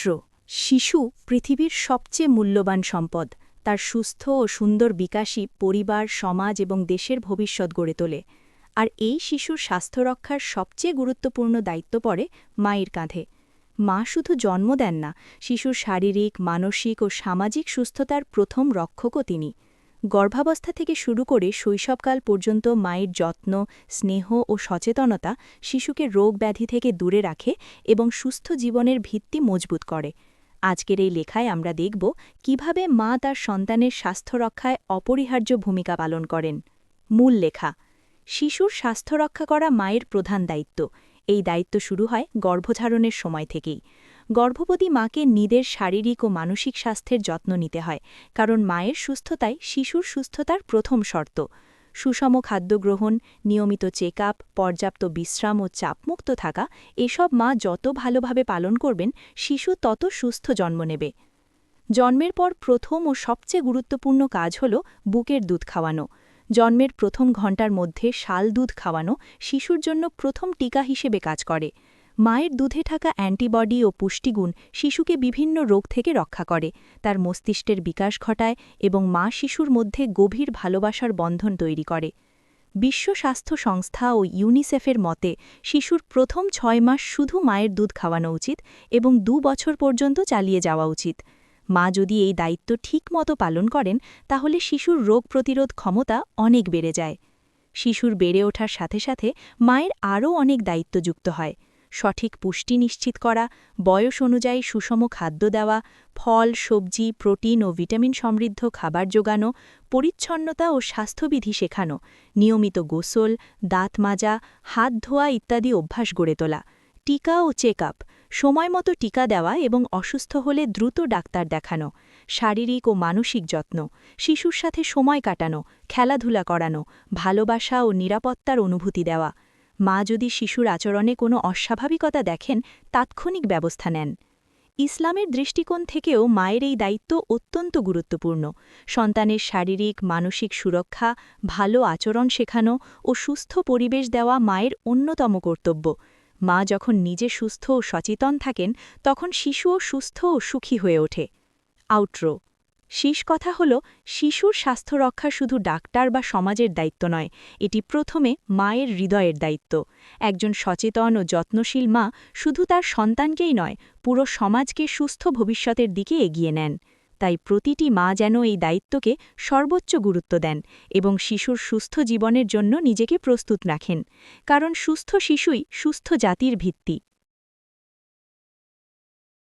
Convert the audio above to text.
Outro. শিশু পৃথিবীর সবচেয়ে মূল্যবান সম্পদ। তার সুস্থ ও সুন্দর বিকাশই পরিবার, সমাজ এবং দেশের ভবিষ্যৎ গড়ে তোলে। আর এই শিশুর স্বাস্থ্য রক্ষার সবচেয়ে গুরুত্বপূর্ণ দায়িত্ব পড়ে মায়ের কাঁধে। মা শুধু জন্ম দেন না, শিশুর শারীরিক, মানসিক ও সামাজিক সুস্থতার প্রথম রক্ষকও তিনি। গর্ভাবস্থা থেকে শুরু করে শৈশবকাল পর্যন্ত মায়ের যত্ন, স্নেহ ও সচেতনতা শিশুকে রোগ ব্যাধি থেকে দূরে রাখে এবং সুস্থ জীবনের ভিত্তি মজবুত করে। আজকের এই লেখায় আমরা দেখব কিভাবে মা তার সন্তানের স্বাস্থ্য রক্ষায় অপরিহার্য ভূমিকা পালন করেন। মূল লেখা। শিশুর স্বাস্থ্য রক্ষা করা মায়ের প্রধান দায়িত্ব। এই দায়িত্ব শুরু হয় গর্ভধারণের সময় থেকেই। গর্ভবতী মাকে নিজের শারীরিক ও মানসিক স্বাস্থ্যের যত্ন নিতে হয়, কারণ মায়ের সুস্থতাই শিশুর সুস্থতার প্রথম শর্ত। সুষম খাদ্য গ্রহণ, নিয়মিত চেকআপ, পর্যাপ্ত বিশ্রাম ও চাপমুক্ত থাকা এসব মা যত ভালোভাবে পালন করবেন, শিশু তত সুস্থ জন্ম নেবে। জন্মের পর প্রথম ও সবচেয়ে গুরুত্বপূর্ণ কাজ হল বুকের দুধ খাওয়ানো। জন্মের প্রথম ঘণ্টার মধ্যে শাল দুধ খাওয়ানো শিশুর জন্য প্রথম টিকা হিসেবে কাজ করে। মায়ের দুধে থাকা অ্যান্টিবডি ও পুষ্টিগুণ শিশুকে বিভিন্ন রোগ থেকে রক্ষা করে, তার মস্তিষ্কের বিকাশ ঘটায় এবং মা শিশুর মধ্যে গভীর ভালোবাসার বন্ধন তৈরি করে। বিশ্ব স্বাস্থ্য সংস্থা ও ইউনিসেফের মতে শিশুর প্রথম ৬ মাস শুধু মায়ের দুধ খাওয়ানো উচিত এবং ২ বছর পর্যন্ত চালিয়ে যাওয়া উচিত। মা যদি এই দায়িত্ব ঠিকমতো পালন করেন, তাহলে শিশুর রোগ প্রতিরোধ ক্ষমতা অনেক বেড়ে যায়। শিশুর বেড়ে ওঠার সাথে সাথে মায়ের আরও অনেক দায়িত্ব যুক্ত হয়। সঠিক পুষ্টি নিশ্চিত করা, বয়স অনুযায়ী সুষম খাদ্য দেওয়া, ফল, সবজি, প্রোটিন ও ভিটামিন সমৃদ্ধ খাবার যোগানো, পরিচ্ছন্নতা ও স্বাস্থ্যবিধি শেখানো, নিয়মিত গোসল, দাঁত মাজা, হাত ধোয়া ইত্যাদি অভ্যাস গড়ে তোলা, টিকা ও চেকআপ, সময়মতো টিকা দেওয়া এবং অসুস্থ হলে দ্রুত ডাক্তার দেখানো, শারীরিক ও মানসিক যত্ন, শিশুর সাথে সময় কাটানো, খেলাধুলা করানো, ভালোবাসা ও নিরাপত্তার অনুভূতি দেওয়া। মা যদি শিশুর আচরণে কোনো অস্বাভাবিকতা দেখেন, তাৎক্ষণিক ব্যবস্থা নেন। ইসলামের দৃষ্টিকোণ থেকেও মায়ের এই দায়িত্ব অত্যন্ত গুরুত্বপূর্ণ। সন্তানের শারীরিক, মানসিক সুরক্ষা, ভালো আচরণ শেখানো ও সুস্থ পরিবেশ দেওয়া মায়ের অন্যতম কর্তব্য। মা যখন নিজে সুস্থ ও সচেতন থাকেন, তখন শিশুও সুস্থ ও সুখী হয়ে ওঠে। আউট্রো। শেষ কথা হল, শিশুর স্বাস্থ্য রক্ষা শুধু ডাক্তার বা সমাজের দায়িত্ব নয়, এটি প্রথমে মায়ের হৃদয়ের দায়িত্ব। একজন সচেতন ও যত্নশীল মা শুধু তার সন্তানকেই নয়, পুরো সমাজকে সুস্থ ভবিষ্যতের দিকে এগিয়ে নেন। তাই প্রতিটি মা যেন এই দায়িত্বকে সর্বোচ্চ গুরুত্ব দেন এবং শিশুর সুস্থ জীবনের জন্য নিজেকে প্রস্তুত রাখেন, কারণ সুস্থ শিশুই সুস্থ জাতির ভিত্তি।